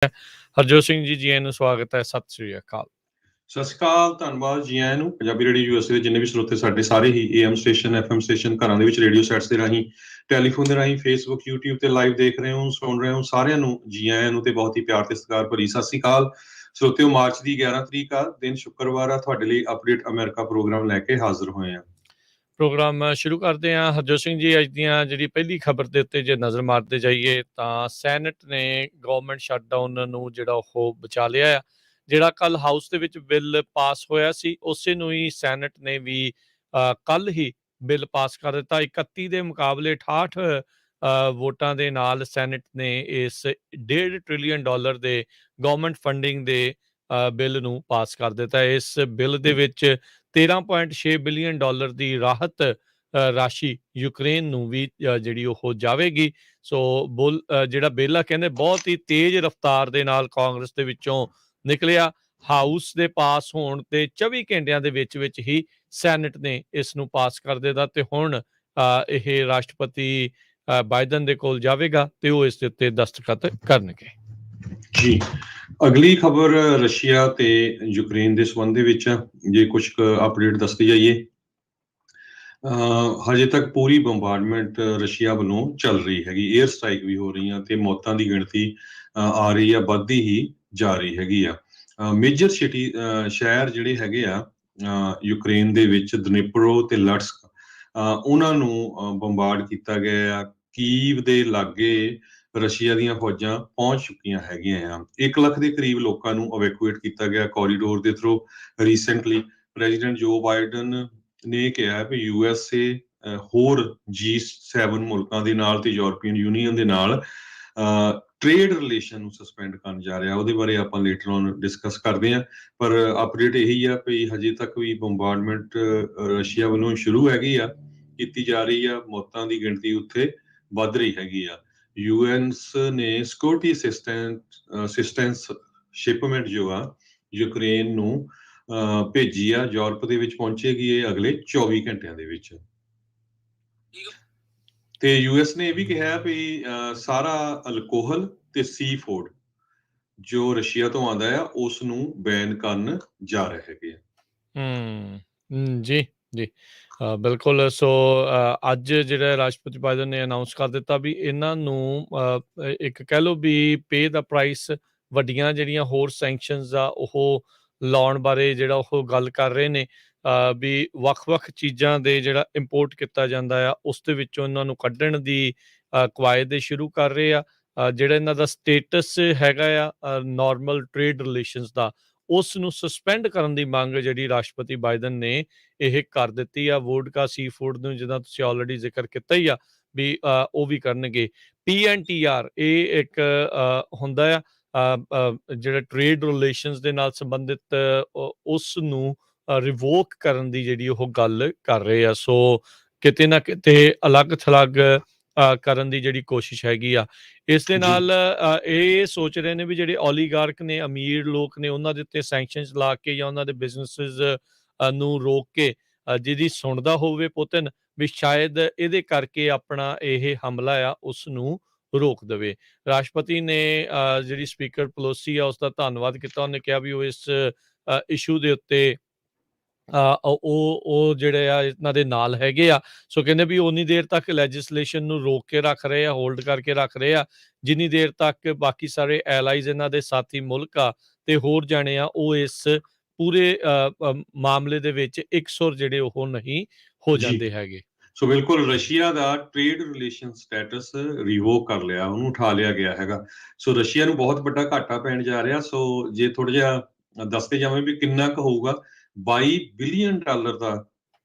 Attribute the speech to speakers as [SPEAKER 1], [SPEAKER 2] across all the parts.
[SPEAKER 1] ਹਰਜੋਤ ਸਿੰਘ ਜੀ, ਜੀ ਆਇਆਂ ਨੂੰ ਸਵਾਗਤ ਹੈ। ਸਤਿ ਸ੍ਰੀ ਅਕਾਲ।
[SPEAKER 2] ਸਤਿ ਸ਼੍ਰੀ ਅਕਾਲ, ਧੰਨਵਾਦ ਜੀ ਆਇਆਂ ਨੂੰ। ਪੰਜਾਬੀ ਰੇਡੀਓ ਯੂਐਸਏ ਦੇ ਜਿੰਨੇ ਵੀ ਸਰੋਤੇ ਸਾਡੇ ਸਾਰੇ ਹੀ ਏਐਮ ਸਟੇਸ਼ਨ, ਐਫਐਮ ਸਟੇਸ਼ਨ, ਘਰਾਂ ਦੇ ਵਿੱਚ ਰੇਡੀਓ ਸੈਟਸ ਦੇ ਰਾਹੀਂ, ਟੈਲੀਫੋਨ ਦੇ ਰਾਹੀਂ, ਫੇਸਬੁੱਕ, ਯੂਟਿਊਬ ਤੇ ਲਾਈਵ ਦੇਖ ਰਹੇ ਹੋ, ਸੁਣ ਰਹੇ ਹੋ, ਸਾਰਿਆਂ ਨੂੰ ਜੀ ਆਇਆਂ ਨੂੰ ਤੇ ਬਹੁਤ ਹੀ ਪਿਆਰ ਤੇ ਸਤਿਕਾਰ ਭਰੀ ਸਤਿ ਸ਼੍ਰੀ ਅਕਾਲ। ਸਰੋਤਿਓ, ਮਾਰਚ ਦੀ 11 ਤਰੀਕ ਆ, ਦਿਨ ਸ਼ੁੱਕਰਵਾਰ ਆ। ਤੁਹਾਡੇ ਲਈ ਅਪਡੇਟ ਅਮਰੀਕਾ ਪ੍ਰੋਗਰਾਮ ਲੈ ਕੇ ਹਾਜ਼ਰ ਹੋਏ ਆ।
[SPEAKER 1] ਪ੍ਰੋਗਰਾਮ ਸ਼ੁਰੂ ਕਰਦੇ ਹਾਂ। ਹਰਜੋਤ ਸਿੰਘ ਜੀ, ਅੱਜ ਦੀਆਂ ਜਿਹੜੀ ਪਹਿਲੀ ਖਬਰ ਦੇ ਉੱਤੇ ਜੇ ਨਜ਼ਰ ਮਾਰਦੇ ਜਾਈਏ ਤਾਂ ਸੈਨੇਟ ਨੇ ਗਵਰਨਮੈਂਟ ਸ਼ਟਡਾਊਨ ਨੂੰ ਜਿਹੜਾ ਉਹ ਬਚਾ ਲਿਆ ਆ। ਜਿਹੜਾ ਕੱਲ ਹਾਊਸ ਦੇ ਵਿੱਚ ਬਿੱਲ ਪਾਸ ਹੋਇਆ ਸੀ, ਉਸੇ ਨੂੰ ਹੀ ਸੈਨੇਟ ਨੇ ਵੀ ਕੱਲ ਹੀ ਬਿੱਲ ਪਾਸ ਕਰ ਦਿੱਤਾ। 31 ਦੇ ਮੁਕਾਬਲੇ 68 ਵੋਟਾਂ ਦੇ ਨਾਲ ਸੈਨੇਟ ਨੇ ਇਸ $1.5 ਟ੍ਰਿਲੀਅਨ ਦੇ ਗਵਰਨਮੈਂਟ ਫੰਡਿੰਗ ਦੇ ਬਿੱਲ ਨੂੰ ਪਾਸ ਕਰ ਦਿੱਤਾ। ਇਸ ਬਿੱਲ ਦੇ ਵਿੱਚ $13.6 ਬਿਲੀਅਨ ਦੀ ਰਾਹਤ ਰਾਸ਼ੀ ਯੂਕਰੇਨ ਨੂੰ ਵੀ ਜਿਹੜੀ ਉਹ ਜਾਵੇਗੀ। ਸੋ ਜਿਹੜਾ ਬਿੱਲ ਆ, ਕਹਿੰਦੇ ਬਹੁਤ ਹੀ ਤੇਜ਼ ਰਫ਼ਤਾਰ ਦੇ ਨਾਲ ਕਾਂਗਰਸ ਦੇ ਵਿੱਚੋਂ ਨਿਕਲਿਆ। ਹਾਊਸ ਦੇ ਪਾਸ ਹੋਣ ਤੇ 24 ਘੰਟਿਆਂ ਦੇ ਵਿੱਚ ਹੀ ਸੈਨੇਟ ਨੇ ਇਸ ਨੂੰ ਪਾਸ ਕਰ ਦਿੱਤਾ ਤੇ ਹੁਣ ਇਹ ਰਾਸ਼ਟਰਪਤੀ ਬਾਈਡਨ ਦੇ ਕੋਲ ਜਾਵੇਗਾ ਤੇ ਉਹ ਇਸ ਦੇ ਉੱਤੇ ਦਸਤਖਤ ਕਰਨਗੇ।
[SPEAKER 2] ਜੀ, ਅਗਲੀ ਖਬਰ ਰਸ਼ੀਆ ਤੇ ਯੂਕਰੇਨ ਦੇ ਸੰਬੰਧ ਦੇ ਵਿੱਚ ਜੇ ਕੁਝ ਅਪਡੇਟ ਦੱਸਦੀ ਜਾਈਏ। ਹਜੇ ਤੱਕ ਪੂਰੀ ਬੰਬਾਰਡਮੈਂਟ ਰਸ਼ੀਆ ਵੱਲੋਂ ਚੱਲ ਰਹੀ ਹੈਗੀ, ਏਅਰ ਸਟ੍ਰਾਈਕ ਵੀ ਹੋ ਰਹੀਆਂ ਤੇ ਮੌਤਾਂ ਦੀ ਗਿਣਤੀ ਆ ਰਹੀ ਆ, ਵੱਧਦੀ ਹੀ ਜਾ ਰਹੀ ਹੈਗੀ ਆ। ਮੇਜਰ ਸਿਟੀ ਸ਼ਹਿਰ ਜਿਹੜੇ ਹੈਗੇ ਆ ਯੂਕਰੇਨ ਦੇ ਵਿੱਚ, ਦਨੀਪਰੋ ਤੇ ਲਟਸਕ, ਉਹਨਾਂ ਨੂੰ ਬੰਬਾਰਡ ਕੀਤਾ ਗਿਆ ਆ। ਕੀਵ ਦੇ ਲਾਗੇ ਰਸ਼ੀਆ ਦੀਆਂ ਫੌਜਾਂ ਪਹੁੰਚ ਚੁੱਕੀਆਂ ਹੈਗੀਆਂ ਆ। 1 ਲੱਖ ਦੇ ਕਰੀਬ ਲੋਕਾਂ ਨੂੰ ਇਵੈਕੂਏਟ ਕੀਤਾ ਗਿਆ ਕੋਰੀਡੋਰ ਦੇ ਥਰੂ। ਰੀਸੈਂਟਲੀ ਪ੍ਰੈਜ਼ੀਡੈਂਟ ਜੋ ਬਾਈਡਨ ਨੇ ਕਿਹਾ ਵੀ ਯੂਐਸਏ ਹੋਰ G7 ਮੁਲਕਾਂ ਦੇ ਨਾਲ ਤੇ ਯੂਰਪੀਅਨ ਯੂਨੀਅਨ ਦੇ ਨਾਲ ਟ੍ਰੇਡ ਰਿਲੇਸ਼ਨ ਨੂੰ ਸਸਪੈਂਡ ਕਰਨ ਜਾ ਰਿਹਾ। ਉਹਦੇ ਬਾਰੇ ਆਪਾਂ ਲੇਟਰ ਔਨ ਡਿਸਕਸ ਕਰਦੇ ਹਾਂ, ਪਰ ਅਪਡੇਟ ਇਹੀ ਆ ਵੀ ਹਜੇ ਤੱਕ ਵੀ ਬੰਬਾਰਡਮੈਂਟ ਰਸ਼ੀਆ ਵੱਲੋਂ ਸ਼ੁਰੂ ਹੈਗੀ ਆ, ਕੀਤੀ ਜਾ ਰਹੀ ਆ। ਮੌਤਾਂ ਦੀ ਗਿਣਤੀ ਉੱਥੇ ਵੱਧ ਰਹੀ ਹੈਗੀ ਆ। ਯੂਐਨਸ ਨੇ ਸਿਕਿਉਰਿਟੀ ਅਸਿਸਟੈਂਸ ਸ਼ਿਪਮੈਂਟ ਜੋ ਆ ਯੂਕਰੇਨ ਨੂੰ ਭੇਜੀ ਆ। ਯੂਰਪ ਦੇ ਵਿੱਚ ਪਹੁੰਚੇਗੀ ਇਹ ਅਗਲੇ 24 ਘੰਟਿਆਂ ਦੇ ਵਿੱਚ। ਤੇ ਯੂਐਸ ਨੇ ਇਹ ਵੀ ਕਿਹਾ ਵੀ ਸਾਰਾ ਅਲਕੋਹਲ ਤੇ ਸੀ ਫੂਡ ਜੋ ਰਸ਼ੀਆ ਤੋਂ ਆਉਂਦਾ ਆ ਉਸ ਨੂੰ ਬੈਨ ਕਰਨ ਜਾ ਰਹੇ ਹੈਗੇ ਆ।
[SPEAKER 1] ਜੀ ਜੀ, ਬਿਲਕੁਲ। ਸੋ ਅੱਜ ਜਿਹੜਾ ਰਾਸ਼ਟਰਪਤੀ ਬਾਈਡਨ ਨੇ ਅਨਾਊਂਸ ਕਰ ਦਿੱਤਾ ਵੀ ਇਹਨਾਂ ਨੂੰ ਇੱਕ ਕਹਿ ਲਓ ਵੀ ਪੇ ਦਾ ਪ੍ਰਾਈਸ, ਵੱਡੀਆਂ ਜਿਹੜੀਆਂ ਹੋਰ ਸੈਂਕਸ਼ਨਸ ਆ ਉਹ ਲਾਉਣ ਬਾਰੇ ਜਿਹੜਾ ਉਹ ਗੱਲ ਕਰ ਰਹੇ ਨੇ ਵੀ ਵੱਖ-ਵੱਖ ਚੀਜ਼ਾਂ ਦੇ ਜਿਹੜਾ ਇੰਪੋਰਟ ਕੀਤਾ ਜਾਂਦਾ ਆ ਉਸ ਦੇ ਵਿੱਚੋਂ ਇਹਨਾਂ ਨੂੰ ਕੱਢਣ ਦੀ ਕਵਾਇਦ ਸ਼ੁਰੂ ਕਰ ਰਹੇ ਆ। ਜਿਹੜਾ ਇਹਨਾਂ ਦਾ ਸਟੇਟਸ ਹੈਗਾ ਆ ਨਾਰਮਲ ਟ੍ਰੇਡ ਰਿਲੇਸ਼ਨਸ ਦਾ, ਉਸ ਨੂੰ ਸਸਪੈਂਡ ਕਰਨ ਦੀ ਮੰਗ ਜਿਹੜੀ ਰਾਸ਼ਟਰਪਤੀ ਬਾਈਡਨ ਨੇ ਇਹ ਕਰ ਦਿੱਤੀ ਆ। ਵੋਡਕਾ, ਸੀ ਫੂਡ ਨੂੰ ਜਿੱਦਾਂ ਤੁਸੀਂ ਆਲਰੇਡੀ ਜ਼ਿਕਰ ਕੀਤਾ ਹੀ ਆ ਵੀ ਉਹ ਵੀ ਕਰਨਗੇ। PNTR ਇਹ ਇੱਕ ਹੁੰਦਾ ਆ ਜਿਹੜਾ ਟ੍ਰੇਡ ਰਿਲੇਸ਼ਨਸ ਦੇ ਨਾਲ ਸੰਬੰਧਿਤ, ਉਸ ਨੂੰ ਰਿਵੋਕ ਕਰਨ ਦੀ ਜਿਹੜੀ ਉਹ ਗੱਲ ਕਰ ਰਹੇ ਆ। ਸੋ ਕਿਤੇ ਨਾ ਕਿਤੇ ਅਲੱਗ ਥਲੱਗ ਕਰਨ ਦੀ ਜਿਹੜੀ ਕੋਸ਼ਿਸ਼ ਹੈਗੀ ਆ। ਇਸ ਦੇ ਨਾਲ ਇਹ ਸੋਚ ਰਹੇ ਨੇ ਵੀ ਜਿਹੜੇ ਓਲੀਗਾਰਕ ਨੇ, ਅਮੀਰ ਲੋਕ ਨੇ, ਉਹਨਾਂ ਦੇ ਉੱਤੇ ਸੈਂਕਸ਼ਨਸ ਲਾ ਕੇ ਜਾਂ ਉਹਨਾਂ ਦੇ ਬਿਜ਼ਨਸਿਸ ਨੂੰ ਰੋਕ ਕੇ, ਜਿਹਦੀ ਸੁਣਦਾ ਹੋਵੇ ਪੁਤਿਨ ਵੀ ਸ਼ਾਇਦ ਇਹਦੇ ਕਰਕੇ ਆਪਣਾ ਇਹ ਹਮਲਾ ਆ ਉਸ ਨੂੰ ਰੋਕ ਦੇਵੇ। ਰਾਸ਼ਟਰਪਤੀ ਨੇ ਜਿਹੜੀ ਸਪੀਕਰ ਪਲੋਸੀ ਆ ਉਸਦਾ ਧੰਨਵਾਦ ਕੀਤਾ। ਉਹਨੇ ਕਿਹਾ ਵੀ ਉਹ ਇਸ ਇਸ਼ੂ ਦੇ ਉੱਤੇ ਉਹ ਜਿਹੜੇ ਆ ਇਹਨਾਂ ਦੇ ਨਾਲ ਹੈਗੇ ਆ। ਸੋ ਕਹਿੰਦੇ ਵੀ ਉਨੀ ਦੇਰ ਤੱਕ ਲੈਜਿਸਲੇਸ਼ਨ ਨੂੰ ਰੋਕ ਕੇ ਰੱਖ ਰਹੇ ਆ, ਹੋਲਡ ਕਰਕੇ ਰੱਖ ਰਹੇ ਆ, ਜਿੰਨੀ ਦੇਰ ਤੱਕ ਬਾਕੀ ਸਾਰੇ ਐਲਾਈਜ਼, ਇਹਨਾਂ ਦੇ ਸਾਥੀ ਮੁਲਕ ਆ ਤੇ ਹੋਰ ਜਾਣੇ ਆ, ਉਹ ਇਸ ਪੂਰੇ ਮਾਮਲੇ ਦੇ ਵਿੱਚ ਇਕਸੁਰ ਜਿਹੜੇ ਉਹ ਨਹੀਂ ਹੋ ਜਾਂਦੇ ਹੈਗੇ।
[SPEAKER 2] ਸੋ ਬਿਲਕੁਲ ਰਸ਼ੀਆ ਦਾ ਟ੍ਰੇਡ ਰਿਲੇਸ਼ਨ ਸਟੇਟਸ ਰਿਵੋਕ ਕਰ ਲਿਆ, ਉਹਨੂੰ ਉਠਾ ਲਿਆ ਗਿਆ ਹੈਗਾ। ਸੋ ਰਸ਼ੀਆ ਨੂੰ ਬਹੁਤ ਵੱਡਾ ਘਾਟਾ ਪੈਣ ਜਾ ਰਿਹਾ। ਸੋ ਜੇ ਥੋੜਾ ਜਿਹਾ ਦੱਸਦੇ ਜਾਵਾਂ ਵੀ ਕਿੰਨਾ ਕੁ ਹੋਊਗਾ, $22 ਬਿਲੀਅਨ ਦਾ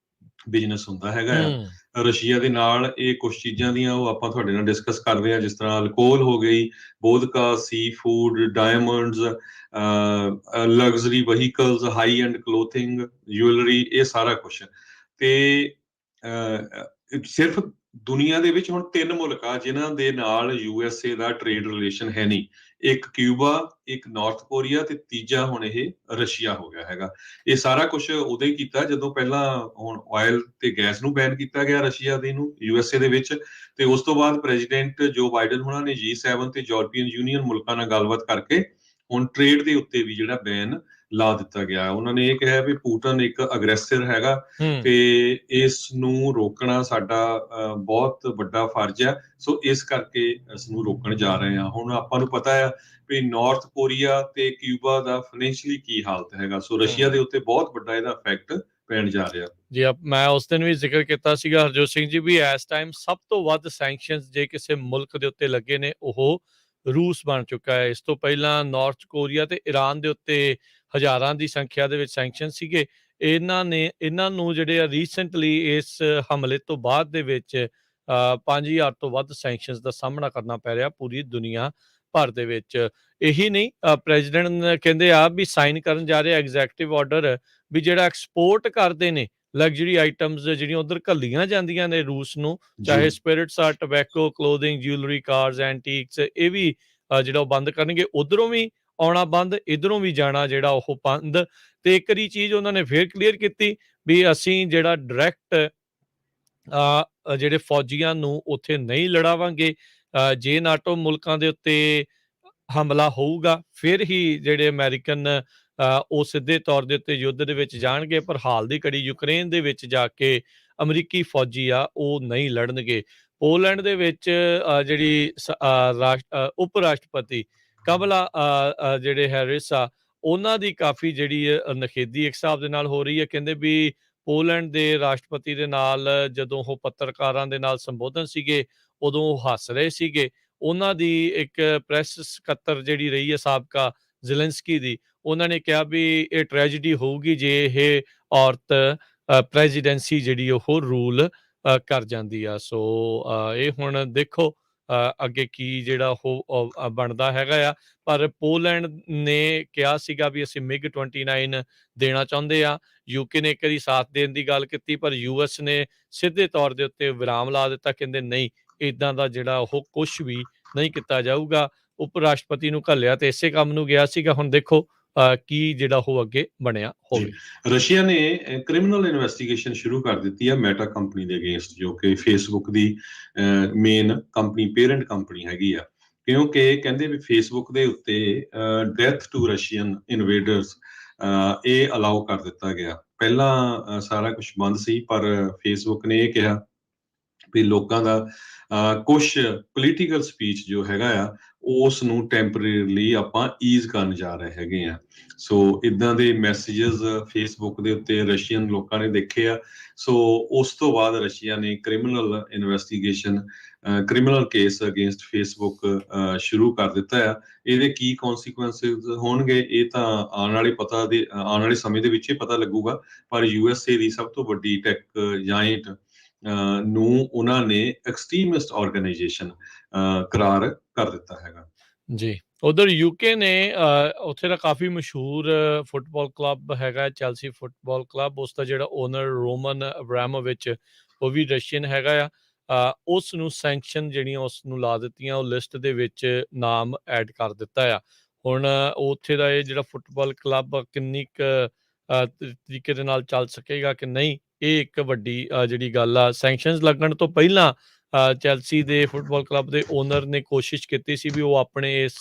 [SPEAKER 2] ਬਿਜ਼ਨਸ ਹੁੰਦਾ ਹੈਗਾ ਆ ਰਸ਼ੀਆ ਦੇ ਨਾਲ। ਇਹ ਕੁਛ ਚੀਜ਼ਾਂ ਦੀਆਂ ਉਹ ਆਪਾਂ ਤੁਹਾਡੇ ਨਾਲ ਡਿਸਕਸ ਕਰਦੇ ਹਾਂ, ਜਿਸ ਤਰ੍ਹਾਂ ਅਲਕੋਹਲ ਹੋ ਗਈ, vodka, seafood, diamonds, luxury vehicles, high end clothing, jewellery, ਇਹ ਸਾਰਾ ਕੁਛ। ਤੇ ਸਿਰਫ ਦੁਨੀਆ ਦੇ ਵਿੱਚ ਹੁਣ 3 ਮੁਲਕ ਆ ਜਿਨ੍ਹਾਂ ਦੇ ਨਾਲ USA ਦਾ ਟ੍ਰੇਡ ਰਿਲੇਸ਼ਨ ਹੈ ਨਹੀਂ। ਇੱਕ ਕਿਊਬਾ, ਇੱਕ ਨਾਰਥ ਕੋਰੀਆ ਤੇ ਤੀਜਾ ਹੁਣ ਇਹ ਰਸ਼ੀਆ ਹੋ ਗਿਆ ਹੈਗਾ। ਇਹ ਸਾਰਾ ਕੁਝ ਉਦੋਂ ਹੀ ਕੀਤਾ ਜਦੋਂ ਪਹਿਲਾਂ ਹੁਣ ਆਇਲ ਤੇ ਗੈਸ ਨੂੰ ਬੈਨ ਕੀਤਾ ਗਿਆ ਰਸ਼ੀਆ ਦੇ ਨੂੰ USA ਦੇ ਵਿੱਚ, ਤੇ ਉਸ ਤੋਂ ਬਾਅਦ ਪ੍ਰੈਜ਼ੀਡੈਂਟ ਜੋ ਬਾਈਡਨ ਹੋਣਾ ਨੇ G7 ਤੇ ਯੂਰਪੀਅਨ ਯੂਨੀਅਨ ਮੁਲਕਾਂ ਨਾਲ ਗੱਲਬਾਤ ਕਰਕੇ ਹੁਣ ਟ੍ਰੇਡ ਦੇ ਉੱਤੇ ਵੀ ਜਿਹੜਾ ਬੈਨ ਲਾ ਦਿੱਤਾ ਗਿਆ। ਉਹਨਾਂ ਨੇ ਇਹ ਕਿਹਾ ਵੀ ਪੁਤਿਨ ਇੱਕ ਅਗਰੈਸਰ ਹੈਗਾ ਤੇ ਇਸ ਨੂੰ ਰੋਕਣਾ ਸਾਡਾ ਬਹੁਤ ਵੱਡਾ ਫਰਜ਼ ਹੈ, ਸੋ ਇਸ ਕਰਕੇ ਇਸ ਨੂੰ ਰੋਕਣ ਜਾ ਰਹੇ ਹਾਂ। ਹੁਣ ਆਪਾਂ ਨੂੰ ਪਤਾ ਹੈ ਵੀ ਨਾਰਥ ਕੋਰੀਆ ਤੇ ਕਿਊਬਾ ਦਾ ਫਾਈਨੈਂਸ਼ੀਅਲੀ ਕੀ ਹਾਲਤ ਹੈਗਾ, ਸੋ ਰਸ਼ੀਆ ਦੇ ਉੱਤੇ ਬਹੁਤ ਵੱਡਾ ਇਹਦਾ ਇਫੈਕਟ ਪੈਣ ਜਾ ਰਿਹਾ।
[SPEAKER 1] ਜੀ ਮੈਂ ਉਸ ਦਿਨ ਵੀ ਜ਼ਿਕਰ ਕੀਤਾ ਸੀਗਾ ਹਰਜੋਤ ਸਿੰਘ ਜੀ ਵੀ ਇਸ ਟਾਈਮ ਸਭ ਤੋਂ ਵੱਧ ਸੈਂਕਸ਼ਨਸ ਜੇ ਕਿਸੇ ਮੁਲਕ ਦੇ ਉੱਤੇ ਲੱਗੇ ਨੇ ਉਹ ਰੂਸ ਬਣ ਚੁੱਕਾ ਹੈ। ਇਸ ਤੋਂ ਪਹਿਲਾਂ ਨਾਰਥ ਕੋਰੀਆ ਤੇ ਈਰਾਨ ਦੇ ਉੱਤੇ ਹਜ਼ਾਰਾਂ ਦੀ ਸੰਖਿਆ ਦੇ ਵਿੱਚ ਸੈਂਕਸ਼ਨ ਸੀਗੇ। ਇਹਨਾਂ ਨੂੰ ਜਿਹੜੇ ਆ ਰੀਸੈਂਟਲੀ ਇਸ ਹਮਲੇ ਤੋਂ ਬਾਅਦ ਦੇ ਵਿੱਚ 5000 ਤੋਂ ਵੱਧ ਸੈਂਕਸ਼ਨਸ ਦਾ ਸਾਹਮਣਾ ਕਰਨਾ ਪੈ ਰਿਹਾ ਪੂਰੀ ਦੁਨੀਆ ਭਰ ਦੇ ਵਿੱਚ। ਇਹੀ ਨਹੀਂ, ਪ੍ਰੈਜ਼ੀਡੈਂਟ ਕਹਿੰਦੇ ਆ ਵੀ ਸਾਈਨ ਕਰਨ ਜਾ ਰਹੇ ਐਗਜ਼ੈਕਟਿਵ ਆਰਡਰ ਵੀ ਜਿਹੜਾ ਐਕਸਪੋਰਟ ਕਰਦੇ ਨੇ ਲਗਜ਼ਰੀ ਆਈਟਮਸ ਜਿਹੜੀਆਂ ਉਧਰ ਘੱਲੀਆਂ ਜਾਂਦੀਆਂ ਨੇ ਰੂਸ ਨੂੰ, ਚਾਹੇ ਸਪਿਰਿਟਸ ਆ, ਟੋਬੈਕੋ, ਕਲੋਥਿੰਗ, ਜਿਊਲਰੀ, ਕਾਰਸ, ਐਂਟੀਕਸ, ਇਹ ਵੀ ਜਿਹੜਾ ਉਹ ਬੰਦ ਕਰਨਗੇ। ਉਧਰੋਂ ਵੀ ਆਉਣਾ ਬੰਦ, ਇਧਰੋਂ ਵੀ ਜਾਣਾ ਜਿਹੜਾ ਉਹ ਬੰਦ। ਤੇ ਇੱਕ ਵਾਰੀ ਚੀਜ਼ ਉਹਨਾਂ ਨੇ ਫੇਰ ਕਲੀਅਰ ਕੀਤੀ ਵੀ ਅਸੀਂ ਜਿਹੜਾ ਡਾਇਰੈਕਟ ਜਿਹੜੇ ਫੌਜੀਆਂ ਨੂੰ ਉੱਥੇ ਨਹੀਂ ਲੜਾਵਾਂਗੇ। ਜੇ ਨਾਟੋ ਮੁਲਕਾਂ ਦੇ ਉੱਤੇ ਹਮਲਾ ਹੋਊਗਾ ਫਿਰ ਹੀ ਜਿਹੜੇ ਅਮਰੀਕਨ ਉਹ ਸਿੱਧੇ ਤੌਰ ਦੇ ਉੱਤੇ ਯੁੱਧ ਦੇ ਵਿੱਚ ਜਾਣਗੇ, ਪਰ ਹਾਲ ਦੀ ਘੜੀ ਯੂਕਰੇਨ ਦੇ ਵਿੱਚ ਜਾ ਕੇ ਅਮਰੀਕੀ ਫੌਜੀ ਆ ਉਹ ਨਹੀਂ ਲੜਨਗੇ। ਪੋਲੈਂਡ ਦੇ ਵਿੱਚ ਜਿਹੜੀ ਉਪ ਰਾਸ਼ਟਰਪਤੀ ਕਮਲਾ ਜਿਹੜੇ ਹੈਰਿਸ ਆ ਉਹਨਾਂ ਦੀ ਕਾਫੀ ਜਿਹੜੀ ਨਖੇਦੀ ਇੱਕ ਹਿਸਾਬ ਦੇ ਨਾਲ ਹੋ ਰਹੀ ਹੈ। ਕਹਿੰਦੇ ਵੀ ਪੋਲੈਂਡ ਦੇ ਰਾਸ਼ਟਰਪਤੀ ਦੇ ਨਾਲ ਜਦੋਂ ਉਹ ਪੱਤਰਕਾਰਾਂ ਦੇ ਨਾਲ ਸੰਬੋਧਨ ਸੀਗੇ ਉਦੋਂ ਉਹ ਹੱਸ ਰਹੇ ਸੀਗੇ। ਉਹਨਾਂ ਦੀ ਇੱਕ ਪ੍ਰੈਸ ਸਕੱਤਰ ਜਿਹੜੀ ਰਹੀ ਹੈ ਸਾਬਕਾ ਜ਼ੈਲੈਂਸਕੀ ਦੀ, ਉਹਨਾਂ ਨੇ ਕਿਹਾ ਵੀ ਇਹ ਟ੍ਰੈਜਡੀ ਹੋਊਗੀ ਜੇ ਇਹ ਔਰਤ ਪ੍ਰੈਜ਼ੀਡੈਂਸੀ ਜਿਹੜੀ ਉਹ ਰੂਲ ਕਰ ਜਾਂਦੀ ਆ। ਸੋ ਇਹ ਹੁਣ ਦੇਖੋ ਅੱਗੇ ਕੀ ਜਿਹੜਾ ਉਹ ਬਣਦਾ ਹੈਗਾ ਆ। ਪਰ ਪੋਲੈਂਡ ਨੇ ਕਿਹਾ ਸੀਗਾ ਵੀ ਅਸੀਂ MiG-29 ਦੇਣਾ ਚਾਹੁੰਦੇ ਆ। UK ਨੇ ਇੱਕ ਵਾਰੀ ਸਾਥ ਦੇਣ ਦੀ ਗੱਲ ਕੀਤੀ, ਪਰ US ਨੇ ਸਿੱਧੇ ਤੌਰ ਦੇ ਉੱਤੇ ਵਿਰਾਮ ਲਾ ਦਿੱਤਾ। ਕਹਿੰਦੇ ਨਹੀਂ, ਇੱਦਾਂ ਦਾ ਜਿਹੜਾ ਉਹ ਕੁਛ ਵੀ ਨਹੀਂ ਕੀਤਾ ਜਾਊਗਾ। ਉਪ ਰਾਸ਼ਟਰਪਤੀ ਨੂੰ ਘੱਲਿਆ ਤੇ ਇਸੇ ਕੰਮ ਨੂੰ ਗਿਆ ਸੀਗਾ। ਹੁਣ ਦੇਖੋ ਕੀ ਜਿਹੜਾ ਉਹ ਅੱਗੇ ਬਣਿਆ ਹੋਵੇ।
[SPEAKER 2] ਰਸ਼ੀਆ ਨੇ ਕ੍ਰਿਮੀਨਲ ਇਨਵੈਸਟੀਗੇਸ਼ਨ ਸ਼ੁਰੂ ਕਰ ਦਿੱਤੀ ਹੈ ਮੈਟਾ ਕੰਪਨੀ ਦੇ ਅਗੇਂਸਟ, ਜੋ ਕਿ ਫੇਸਬੁੱਕ ਦੀ ਮੇਨ ਕੰਪਨੀ, ਪੇਰੈਂਟ ਕੰਪਨੀ ਹੈਗੀ ਆ, ਕਿਉਂਕਿ ਕਹਿੰਦੇ ਵੀ ਫੇਸਬੁੱਕ ਦੇ ਉੱਤੇ ਡੈਥ ਟੂ ਰਸ਼ੀਅਨ ਇਨਵੇਡਰਸ ਇਹ ਅਲਾਉ ਕਰ ਦਿੱਤਾ ਗਿਆ। ਪਹਿਲਾਂ ਸਾਰਾ ਕੁਝ ਬੰਦ ਸੀ, ਪਰ ਫੇਸਬੁੱਕ ਨੇ ਇਹ ਕਿਹਾ ਵੀ ਲੋਕਾਂ ਦਾ ਕੁਛ ਪੋਲੀਟੀਕਲ ਸਪੀਚ ਜੋ ਹੈਗਾ ਆ ਉਸ ਨੂੰ ਟੈਂਪਰੇਰੀਲੀ ਆਪਾਂ ਈਜ਼ ਕਰਨ ਜਾ ਰਹੇ ਹੈਗੇ ਆ। ਸੋ ਇਦਾਂ ਦੇ ਮੈਸੇजेस ਫੇਸਬੁੱਕ ਦੇ ਉੱਤੇ ਰਸ਼ੀਅਨ ਲੋਕਾਂ ਨੇ ਦੇਖੇ ਆ। ਸੋ ਉਸ ਤੋਂ ਬਾਅਦ ਰਸ਼ੀਆ ਨੇ criminal investigation, criminal case against Facebook ਸ਼ੁਰੂ ਕਰ ਦਿੱਤਾ ਆ। ਇਹਦੇ ਕੀ ਕੌਨਸੀਕੁਐਂਸਿਸ ਹੋਣਗੇ ਇਹ ਤਾਂ ਆਉਣ ਵਾਲੇ ਸਮੇਂ ਦੇ ਵਿੱਚ ਹੀ ਪਤਾ ਲੱਗੂਗਾ। ਪਰ USA ਦੀ ਸਭ ਤੋਂ ਵੱਡੀ ਟੈਕ ਜਾਇੰਟ ਨੂੰ ਉਹਨਾਂ ਨੇ ਐਕਸਟ੍ਰੀਮਿਸਟ ਆਰਗੇਨਾਈਜੇਸ਼ਨ ਕਰਾਰ ਕਰ ਦਿੱਤਾ ਹੈਗਾ।
[SPEAKER 1] ਜੀ, ਉਧਰ UK ਨੇ ਉੱਥੇ ਦਾ ਕਾਫੀ ਮਸ਼ਹੂਰ ਫੁੱਟਬਾਲ ਕਲੱਬ ਹੈਗਾ ਚੈਲਸੀ ਫੁੱਟਬਾਲ ਕਲੱਬ, ਉਸ ਦਾ ਜਿਹੜਾ ਓਨਰ ਰੋਮਨ ਅਬਰਾਮੋਵਿਚ ਉਹ ਵੀ ਰਸ਼ੀਅਨ ਹੈਗਾ ਆ। ਉਸ ਨੂੰ ਸੈਂਕਸ਼ਨ ਜਿਹੜੀਆਂ ਉਸ ਨੂੰ ਲਾ ਦਿੱਤੀਆਂ, ਉਹ ਲਿਸਟ ਦੇ ਵਿੱਚ ਨਾਮ ਐਡ ਕਰ ਦਿੱਤਾ ਆ। ਹੁਣ ਉੱਥੇ ਦਾ ਇਹ ਜਿਹੜਾ ਫੁੱਟਬਾਲ ਕਲੱਬ ਕਿੰਨੀ ਕੁ ਤਰੀਕੇ ਦੇ ਨਾਲ ਚੱਲ ਸਕੇਗਾ ਕਿ ਨਹੀਂ, ਇਹ ਇੱਕ ਵੱਡੀ ਜਿਹੜੀ ਗੱਲ ਆ। ਸੈਂਕਸ਼ਨਸ ਲੱਗਣ ਤੋਂ ਪਹਿਲਾਂ ਚੈਲਸੀ ਦੇ ਫੁੱਟਬਾਲ ਕਲੱਬ ਦੇ ਓਨਰ ਨੇ ਕੋਸ਼ਿਸ਼ ਕੀਤੀ ਸੀ ਵੀ ਉਹ ਆਪਣੇ ਇਸ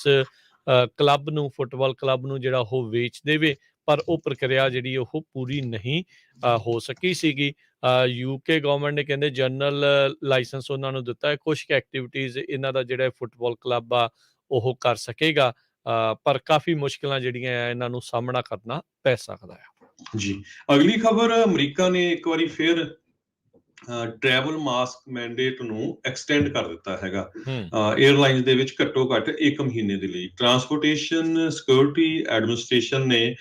[SPEAKER 1] ਕਲੱਬ ਨੂੰ, ਫੁੱਟਬਾਲ ਕਲੱਬ ਨੂੰ ਜਿਹੜਾ ਉਹ ਵੇਚ ਦੇਵੇ, ਪਰ ਉਹ ਪ੍ਰਕਿਰਿਆ ਜਿਹੜੀ ਉਹ ਪੂਰੀ ਨਹੀਂ ਹੋ ਸਕੀ ਸੀਗੀ। UK ਗਵਰਨਮੈਂਟ ਨੇ ਕਹਿੰਦੇ ਜਨਰਲ ਲਾਇਸੈਂਸ ਉਹਨਾਂ ਨੂੰ ਦਿੱਤਾ ਹੈ, ਕੁਛ ਐਕਟੀਵਿਟੀਜ਼ ਇਹਨਾਂ ਦਾ ਜਿਹੜਾ ਫੁੱਟਬਾਲ ਕਲੱਬ ਆ ਉਹ ਕਰ ਸਕੇਗਾ, ਪਰ ਕਾਫੀ ਮੁਸ਼ਕਿਲਾਂ ਜਿਹੜੀਆਂ ਆ ਇਹਨਾਂ ਨੂੰ ਸਾਹਮਣਾ ਕਰਨਾ ਪੈ ਸਕਦਾ ਆ।
[SPEAKER 2] ਜੀ, ਅਗਲੀ ਖਬਰ, ਅਮਰੀਕਾ ਨੇ ਇੱਕ ਵਾਰੀ ਫਿਰ ਟਰੈਵਲ ਮਾਸਕ ਮੈਂਡੇਟ ਨੂੰ ਐਕਸਟੈਂਡ ਕਰ ਦਿੱਤਾ ਹੈਗਾ 에ਅਰਲਾਈਨਸ ਦੇ ਵਿੱਚ ਘੱਟੋ ਘੱਟ 1 ਮਹੀਨੇ ਦੇ ਲਈ। ਟਰਾਂਸਪੋਰਟੇਸ਼ਨ ਸਿਕਿਉਰਿਟੀ ਐਡਮਿਨਿਸਟ੍ਰੇਸ਼ਨ ਨੇ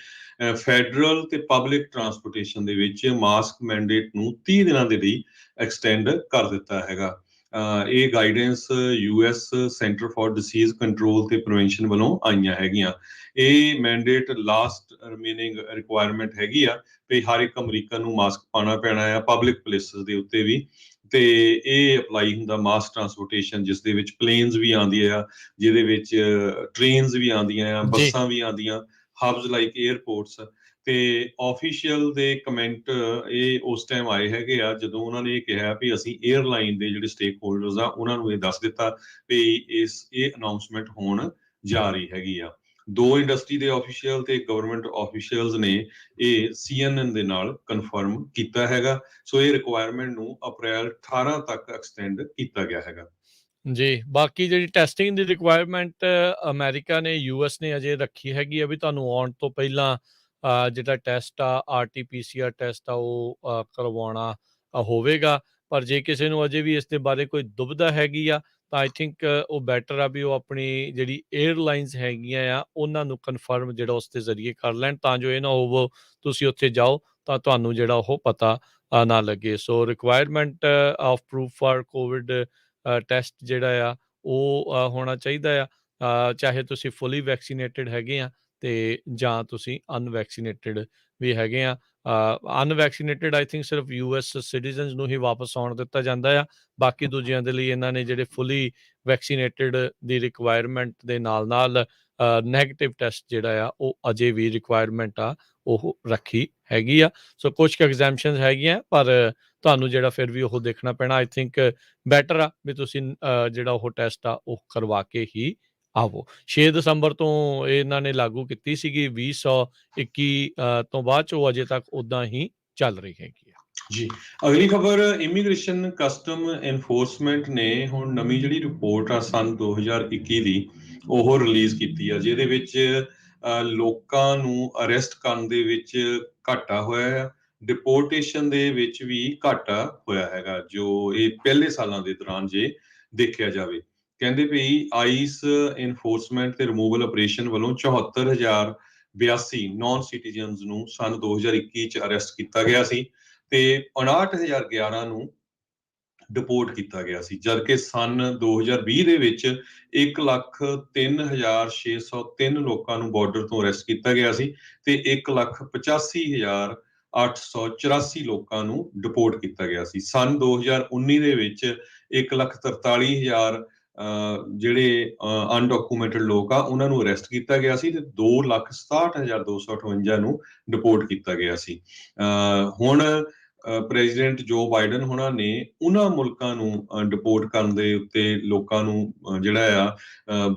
[SPEAKER 2] ਫੈਡਰਲ ਤੇ ਪਬਲਿਕ ਟਰਾਂਸਪੋਰਟੇਸ਼ਨ ਦੇ ਵਿੱਚ ਮਾਸਕ ਮੈਂਡੇਟ ਨੂੰ 30 ਦਿਨਾਂ ਦੇ ਲਈ ਐਕਸਟੈਂਡ ਕਰ ਦਿੱਤਾ ਹੈਗਾ। ਇਹ guidance US centre for disease control ਤੇ ਪ੍ਰੀਵੈਂਸ਼ਨ ਵੱਲੋਂ ਆਈਆਂ ਹੈਗੀਆਂ। ਇਹ ਮੈਂਡੇਟ ਲਾਸਟ ਰਿਮੇਨਿੰਗ ਰਿਕੁਆਇਰਮੈਂਟ ਹੈਗੀ ਆ ਵੀ ਹਰ ਇੱਕ ਅਮਰੀਕਨ ਨੂੰ ਮਾਸਕ ਪਾਉਣਾ ਪੈਣਾ ਆ ਪਬਲਿਕ ਪਲੇਸਿਸ ਦੇ ਉੱਤੇ ਵੀ, ਤੇ ਇਹ ਅਪਲਾਈ ਹੁੰਦਾ ਮਾਸ ਟਰਾਂਸਪੋਰਟੇਸ਼ਨ, ਜਿਸ ਦੇ ਵਿੱਚ ਪਲੇਨਸ ਵੀ ਆਉਂਦੀਆਂ ਆ, ਜਿਹਦੇ ਵਿੱਚ ਟ੍ਰੇਨਸ ਵੀ ਆਉਂਦੀਆਂ ਆ,
[SPEAKER 1] ਜੀ
[SPEAKER 2] ਬੱਸਾਂ ਵੀ ਆਉਂਦੀਆਂ, ਹਬਸ ਲਾਈਕ 에ਅਰਪੋਰਟਸ। ਤੇ ਆਫੀਸ਼ੀਅਲ ਦੇ ਕਮੈਂਟ ਇਹ ਉਸ ਟਾਈਮ ਆਏ ਹੈਗੇ ਆ ਜਦੋਂ ਉਹਨਾਂ ਨੇ ਇਹ ਕਿਹਾ ਵੀ ਅਸੀਂ 에ਅਰਲਾਈਨ ਦੇ ਜਿਹੜੇ ਸਟੇਕ ਹੋਲਡਰਸ ਆ ਉਹਨਾਂ ਨੂੰ ਇਹ ਦੱਸ ਦਿੱਤਾ ਵੀ ਇਹ ਅਨਾਉਂਸਮੈਂਟ ਹੋਣ ਜਾ ਰਹੀ ਹੈਗੀ ਆ। ਦੋ ਇੰਡਸਟਰੀ ਦੇ ਆਫੀਸ਼ੀਅਲ ਤੇ ਗਵਰਨਮੈਂਟ ਆਫੀਸ਼ੀਅਲਸ ਨੇ ਇਹ CNN ਦੇ ਨਾਲ ਕਨਫਰਮ ਕੀਤਾ ਹੈਗਾ। ਸੋ ਇਹ ਰਿਕੁਆਇਰਮੈਂਟ ਨੂੰ ਅਪ੍ਰੈਲ 18 ਤੱਕ ਐਕਸਟੈਂਡ ਕੀਤਾ ਗਿਆ ਹੈਗਾ।
[SPEAKER 1] ਜੀ, ਬਾਕੀ ਜਿਹੜੀ ਟੈਸਟਿੰਗ ਦੀ ਰਿਕੁਆਇਰਮੈਂਟ ਅਮਰੀਕਾ ਨੇ, US ਨੇ ਅਜੇ ਰੱਖੀ ਹੈਗੀ ਆ ਵੀ ਤੁਹਾਨੂੰ ਆਉਣ ਤੋਂ ਪਹਿਲਾਂ ਜਿਹੜਾ ਟੈਸਟ ਆ RT-PCR ਟੈਸਟ ਆ ਉਹ ਕਰਵਾਉਣਾ ਹੋਵੇਗਾ। ਪਰ ਜੇ ਕਿਸੇ ਨੂੰ ਅਜੇ ਵੀ ਇਸ ਦੇ ਬਾਰੇ ਕੋਈ ਦੁਬਿਧਾ ਹੈਗੀ ਆ ਤਾਂ ਆਈ ਥਿੰਕ ਉਹ ਬੈਟਰ ਆ ਵੀ ਉਹ ਆਪਣੀ ਜਿਹੜੀ 에ਅਰਲਾਈਨਸ ਹੈਗੀਆਂ ਆ ਉਹਨਾਂ ਨੂੰ ਕਨਫਰਮ ਜਿਹੜਾ ਉਸ ਦੇ ਜ਼ਰੀਏ ਕਰ ਲੈਣ, ਤਾਂ ਜੋ ਇਹ ਨਾ ਹੋਵੋ ਤੁਸੀਂ ਉੱਥੇ ਜਾਓ ਤਾਂ ਤੁਹਾਨੂੰ ਜਿਹੜਾ ਉਹ ਪਤਾ ਨਾ ਲੱਗੇ। So requirement of proof for COVID test ਜਿਹੜਾ ਆ ਉਹ ਹੋਣਾ ਚਾਹੀਦਾ ਆ, ਚਾਹੇ ਤੁਸੀਂ ਫੁੱਲੀ ਵੈਕਸੀਨੇਟਿਡ ਹੈਗੇ ਆ ਤੇ ਜਾਂ ਤੁਸੀਂ ਅਨਵੈਕਸੀਨੇਟਿਡ ਵੀ ਹੈਗੇ ਆ। ਅਨਵੈਕਸੀਨੇਟਿਡ ਆਈ ਥਿੰਕ ਸਿਰਫ US ਸਿਟੀਜ਼ਨਸ ਨੂੰ ਹੀ ਵਾਪਸ ਆਉਣ ਦਿੱਤਾ ਜਾਂਦਾ ਆ। ਬਾਕੀ ਦੂਜਿਆਂ ਦੇ ਲਈ ਇਹਨਾਂ ਨੇ ਜਿਹੜੇ ਫੁੱਲੀ ਵੈਕਸੀਨੇਟਿਡ ਦੀ ਰਿਕੁਆਇਰਮੈਂਟ ਦੇ ਨਾਲ ਨਾਲ ਨੈਗੇਟਿਵ ਟੈਸਟ ਜਿਹੜਾ ਆ ਉਹ ਅਜੇ ਵੀ ਰਿਕੁਆਇਰਮੈਂਟ ਆ ਉਹ ਰੱਖੀ ਹੈਗੀ ਆ। ਸੋ ਕੁਛ ਕੁ ਐਗਜ਼ੈਂਪਸ਼ਨਸ ਹੈਗੀਆਂ ਪਰ ਤੁਹਾਨੂੰ ਜਿਹੜਾ ਫਿਰ ਵੀ ਉਹ ਦੇਖਣਾ ਪੈਣਾ। ਆਈ ਥਿੰਕ ਬੈਟਰ ਆ ਵੀ ਤੁਸੀਂ ਜਿਹੜਾ ਉਹ ਟੈਸਟ ਆ ਉਹ ਕਰਵਾ ਕੇ ਹੀ ਆਵੋ। 6 ਦਸੰਬਰ ਤੋਂ ਇਹਨਾਂ ਨੇ ਲਾਗੂ ਕੀਤੀ ਸੀਗੀ, 2021 ਤੋਂ ਬਾਅਦ 'ਚ ਉਹ ਅਜੇ ਤੱਕ ਉੱਦਾਂ ਹੀ ਚੱਲ ਰਹੀ ਹੈਗੀ ਆ।
[SPEAKER 2] ਜੀ, ਅਗਲੀ ਖਬਰ ਇਮੀਗ੍ਰੇਸ਼ਨ ਕਸਟਮ ਐਨਫੋਰਸਮੈਂਟ ਨੇ ਹੁਣ ਨਵੀਂ ਜਿਹੜੀ ਰਿਪੋਰਟ ਆ ਸੰਨ 2021 ਦੀ ਉਹ ਰਿਲੀਜ਼ ਕੀਤੀ ਆ, ਜਿਹਦੇ ਵਿੱਚ ਲੋਕਾਂ ਨੂੰ ਅਰੈਸਟ ਕਰਨ ਦੇ ਵਿੱਚ ਘਾਟਾ ਹੋਇਆ ਆ, ਡਿਪੋਰਟੇਸ਼ਨ ਦੇ ਵਿੱਚ ਵੀ ਘਾਟਾ ਹੋਇਆ ਹੈਗਾ, ਜੋ ਇਹ ਪਹਿਲੇ ਸਾਲਾਂ ਦੇ ਦੌਰਾਨ ਜੇ ਦੇਖਿਆ ਜਾਵੇ। ਕਹਿੰਦੇ ਵੀ ਆਈਸ ਐਨਫੋਰਸਮੈਂਟ ਤੇ ਰਿਮੂਵਲ ਆਪਰੇਸ਼ਨ ਵੱਲੋਂ 74,082 ਨਾਨ ਸਿਟੀਜ਼ਨਸ ਨੂੰ ਸੰਨ 2021 ਚ ਅਰੈਸਟ ਕੀਤਾ ਗਿਆ ਸੀ ਤੇ 59,011 ਨੂੰ ਡਿਪੋਰਟ ਕੀਤਾ ਗਿਆ ਸੀ, ਜਦਕਿ ਸੰਨ 2020 ਦੇ ਵਿੱਚ 1,03,603 ਲੋਕਾਂ ਨੂੰ ਬਾਰਡਰ ਤੋਂ ਅਰੈਸਟ ਕੀਤਾ ਗਿਆ ਸੀ ਤੇ 1,85,884 ਲੋਕਾਂ ਨੂੰ ਡਿਪੋਰਟ ਕੀਤਾ ਗਿਆ ਸੀ। ਸੰਨ 2019 ਦੇ ਵਿੱਚ 1,43,000 ਜਿਹੜੇ ਅਨਡਾਕੂਮੈਂਟਡ ਲੋਕ ਆ ਉਹਨਾਂ ਨੂੰ ਅਰੈਸਟ ਕੀਤਾ ਗਿਆ ਸੀ ਤੇ 2,67,258 ਨੂੰ ਡਿਪੋਰਟ ਕੀਤਾ ਗਿਆ ਸੀ। ਹੁਣ ਪ੍ਰੈਜ਼ੀਡੈਂਟ ਜੋ ਬਾਈਡਨ ਹੋਣਾ ਨੇ ਉਹਨਾਂ ਮੁਲਕਾਂ ਨੂੰ ਡਿਪੋਰਟ ਕਰਨ ਦੇ ਉੱਤੇ ਲੋਕਾਂ ਨੂੰ ਜਿਹੜਾ ਆ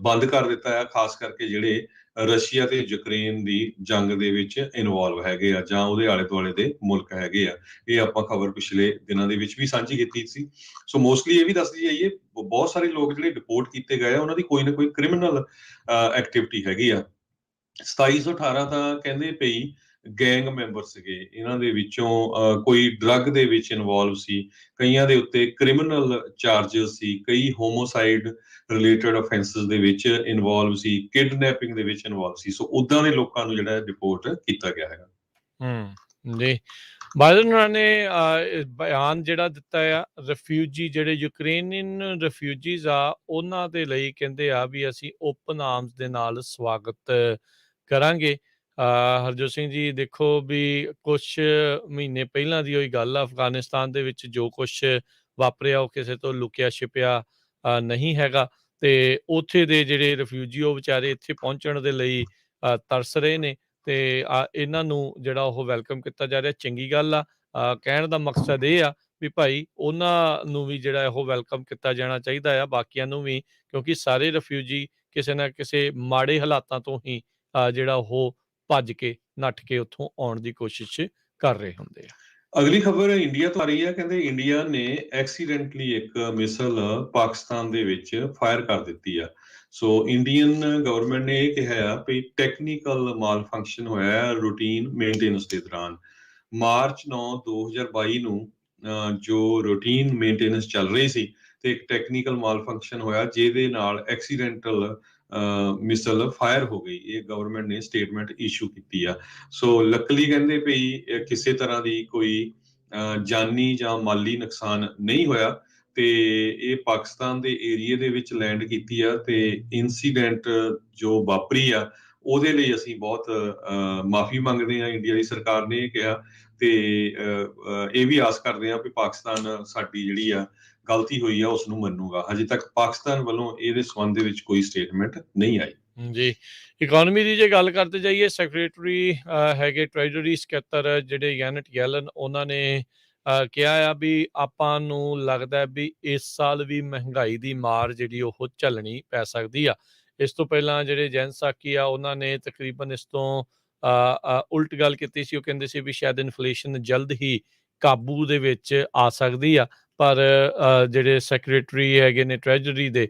[SPEAKER 2] ਬੰਦ ਕਰ ਦਿੱਤਾ ਆ, ਖਾਸ ਕਰਕੇ ਜਿਹੜੇ ਰਸ਼ੀਆ ਤੇ ਯੂਕਰੇਨ ਦੀ ਜੰਗ ਦੇ ਵਿੱਚ ਇਨਵੋਲਵ ਹੈਗੇ ਆ ਜਾਂ ਉਹਦੇ ਆਲੇ ਦੁਆਲੇ ਦੇ ਮੁਲਕ ਹੈਗੇ ਆ। ਇਹ ਆਪਾਂ ਖਬਰ ਪਿਛਲੇ ਦਿਨਾਂ ਦੇ ਵਿੱਚ ਵੀ ਸਾਂਝੀ ਕੀਤੀ ਸੀ। ਸੋ ਮੋਸਟਲੀ ਇਹ ਵੀ ਦੱਸਦੀ ਜਾਈਏ ਬਹੁਤ ਸਾਰੇ ਲੋਕ ਜਿਹੜੇ ਡਿਪੋਰਟ ਕੀਤੇ ਗਏ ਆ ਉਹਨਾਂ ਦੀ ਕੋਈ ਨਾ ਕੋਈ ਕ੍ਰਿਮੀਨਲ ਐਕਟੀਵਿਟੀ ਹੈਗੀ ਆ। 2718 ਤਾਂ ਕਹਿੰਦੇ ਪਈ ਗੈਂਗ ਮੈਂਬਰ ਸੀਗੇ, ਇਹਨਾਂ ਦੇ ਵਿੱਚੋਂ ਕੋਈ ਡਰੱਗ ਦੇ ਵਿੱਚ ਇਨਵੋਲਵ ਸੀ, ਕਈਆਂ ਦੇ ਉੱਤੇ ਕ੍ਰਿਮੀਨਲ ਚਾਰजेस ਸੀ, ਕਈ ਹੋਮੋਸਾਈਡ ਰਿਲੇਟਡ ਅਫੈਂਸਸ ਦੇ ਵਿੱਚ ਇਨਵੋਲਵ ਸੀ, ਕਿਡਨੈਪਿੰਗ ਦੇ ਵਿੱਚ ਇਨਵੋਲਵ ਸੀ। ਸੋ ਉਦਾਂ ਦੇ ਲੋਕਾਂ ਨੂੰ ਜਿਹੜਾ ਡਿਪੋਰਟ ਕੀਤਾ ਗਿਆ ਹੈਗਾ।
[SPEAKER 1] ਜੀ, ਬਾਈਡਨ ਉਹਨਾਂ ਨੇ ਬਿਆਨ ਜਿਹੜਾ ਦਿੱਤਾ ਆ, ਰਿਫਿਊਜੀ ਜਿਹੜੇ ਯੂਕਰੇਨੀਅਨ ਰਿਫਿਊਜੀਜ਼ ਆ ਉਹਨਾਂ ਦੇ ਲਈ ਕਹਿੰਦੇ ਆ ਵੀ ਅਸੀਂ ਓਪਨ ਆਰਮਸ ਦੇ ਨਾਲ ਸਵਾਗਤ ਕਰਾਂਗੇ। ਹਰਜੋਤ ਸਿੰਘ ਜੀ ਦੇਖੋ ਵੀ ਕੁਛ ਮਹੀਨੇ ਪਹਿਲਾਂ ਦੀ ਉਹੀ ਗੱਲ ਆ, ਅਫਗਾਨਿਸਤਾਨ ਦੇ ਵਿੱਚ ਜੋ ਕੁਛ ਵਾਪਰਿਆ ਉਹ ਕਿਸੇ ਤੋਂ ਲੁਕਿਆ ਛਿਪਿਆ ਨਹੀਂ ਹੈਗਾ ਤੇ ਉੱਥੇ ਦੇ ਜਿਹੜੇ ਰਿਫਿਊਜੀ ਉਹ ਵਿਚਾਰੇ ਇੱਥੇ ਪਹੁੰਚਣ ਦੇ ਲਈ ਤਰਸ ਰਹੇ ਨੇ ਤੇ ਇਹਨਾਂ ਨੂੰ ਜਿਹੜਾ ਉਹ ਵੈਲਕਮ ਕੀਤਾ ਜਾ ਰਿਹਾ, ਚੰਗੀ ਗੱਲ ਆ। ਕਹਿਣ ਦਾ ਮਕਸਦ ਇਹ ਆ ਵੀ ਭਾਈ ਉਹਨਾਂ ਨੂੰ ਵੀ ਜਿਹੜਾ ਉਹ ਵੈਲਕਮ ਕੀਤਾ ਜਾਣਾ ਚਾਹੀਦਾ ਆ, ਬਾਕੀਆਂ ਨੂੰ ਵੀ, ਕਿਉਂਕਿ ਸਾਰੇ ਰਿਫਿਊਜੀ ਕਿਸੇ ਨਾ ਕਿਸੇ ਮਾੜੇ ਹਾਲਾਤਾਂ ਤੋਂ ਹੀ ਜਿਹੜਾ ਉਹ ਭੱਜ ਕੇ ਨੱਠ ਕੇ ਉੱਥੋਂ ਆਉਣ ਦੀ ਕੋਸ਼ਿਸ਼ ਕਰ ਰਹੇ ਹੁੰਦੇ ਆ।
[SPEAKER 2] ਅਗਲੀ ਖਬਰ ਇੰਡੀਆ ਤੋਂ ਆ ਰਹੀ ਹੈ। ਕਹਿੰਦੇ ਇੰਡੀਆ ਨੇ ਐਕਸੀਡੈਂਟਲੀ ਇੱਕ ਮਿਸਲ ਪਾਕਿਸਤਾਨ ਦੇ ਵਿੱਚ ਫਾਇਰ ਕਰ ਦਿੱਤੀ ਆ। ਸੋ ਇੰਡੀਅਨ ਗਵਰਨਮੈਂਟ ਨੇ ਇਹ ਕਿਹਾ ਆ ਵੀ ਟੈਕਨੀਕਲ ਮਾਲ ਫੰਕਸ਼ਨ ਹੋਇਆ ਰੂਟੀਨ ਮੇਨਟੇਨੈਂਸ ਦੇ ਦੌਰਾਨ। ਮਾਰਚ 9 2022 ਨੂੰ ਜੋ ਰੂਟੀਨ ਮੇਨਟੇਨੈਂਸ ਚੱਲ ਰਹੀ ਸੀ ਤੇ ਇੱਕ ਟੈਕਨੀਕਲ ਮਾਲ ਫੰਕਸ਼ਨ ਹੋਇਆ ਜਿਹਦੇ ਨਾਲ ਐਕਸੀਡੈਂਟਲ ਮਿਸਲ ਫਾਇਰ ਹੋ ਗਈ। ਇਹ ਗਵਰਨਮੈਂਟ ਨੇ ਸਟੇਟਮੈਂਟ ਇਸ਼ੂ ਕੀਤੀ ਆ। ਸੋ ਲੱਕਲੀ ਕਹਿੰਦੇ ਪਈ ਕਿਸੇ ਤਰ੍ਹਾਂ ਦੀ ਕੋਈ ਜਾਨੀ ਜਾਂ ਮਾਲੀ ਨੁਕਸਾਨ ਨਹੀਂ ਹੋਇਆ ਤੇ ਇਹ ਪਾਕਿਸਤਾਨ ਦੇ ਏਰੀਏ ਦੇ ਵਿੱਚ ਲੈਂਡ ਕੀਤੀ ਆ ਤੇ ਇਨਸੀਡੈਂਟ ਜੋ ਵਾਪਰੀ ਆ ਉਹਦੇ ਲਈ ਅਸੀਂ ਬਹੁਤ ਮਾਫੀ ਮੰਗਦੇ ਹਾਂ। ਇੰਡੀਆ ਦੀ ਸਰਕਾਰ ਨੇ ਇਹ ਕਿਹਾ ਤੇ ਇਹ ਵੀ ਆਸ ਕਰਦੇ ਹਾਂ ਵੀ ਪਾਕਿਸਤਾਨ ਸਾਡੀ ਜਿਹੜੀ ਆ ਗਲਤੀ ਹੋਈ ਆ ਉਸ ਨੂੰ ਮੰਨੂਗਾ। ਹਜੇ ਤੱਕ ਪਾਕਿਸਤਾਨ ਵੱਲੋਂ ਇਹਦੇ ਸੰਬੰਧ ਦੇ ਵਿੱਚ ਕੋਈ ਸਟੇਟਮੈਂਟ ਨਹੀਂ ਆਈ।
[SPEAKER 1] ਜੀ, ਇਕੋਨਮੀ ਦੀ ਜੇ ਗੱਲ ਕਰਦੇ ਜਾਈਏ, ਸੈਕਟਰੀ ਹੈਗੇ ਟ੍ਰੈਜਰੀ ਸਕੱਤਰ ਜਿਹੜੇ ਯੈਨਟ ਯੈਲਨ, ਉਹਨਾਂ ਨੇ ਕਿਹਾ ਆ ਵੀ ਆਪਾਂ ਨੂੰ ਲੱਗਦਾ ਵੀ ਇਸ ਸਾਲ ਵੀ ਮਹਿੰਗਾਈ ਦੀ ਮਾਰ ਜਿਹੜੀ ਉਹ ਝੱਲਣੀ ਪੈ ਸਕਦੀ ਆ। ਇਸ ਤੋਂ ਪਹਿਲਾਂ ਜਿਹੜੇ ਜੈਨ ਸਾਕੀ ਆ ਉਹਨਾਂ ਨੇ ਤਕਰੀਬਨ ਇਸ ਤੋਂ ਉਲਟ ਗੱਲ ਕੀਤੀ ਸੀ। ਉਹ ਕਹਿੰਦੇ ਸੀ ਵੀ ਸ਼ਾਇਦ ਇਨਫਲੇਸ਼ਨ ਜਲਦ ਹੀ ਕਾਬੂ ਦੇ ਵਿੱਚ ਆ ਸਕਦੀ ਆ, ਪਰ ਜਿਹੜੇ ਸੈਕਟਰੀ ਹੈਗੇ ਨੇ ਟ੍ਰੈਜਰੀ ਦੇ,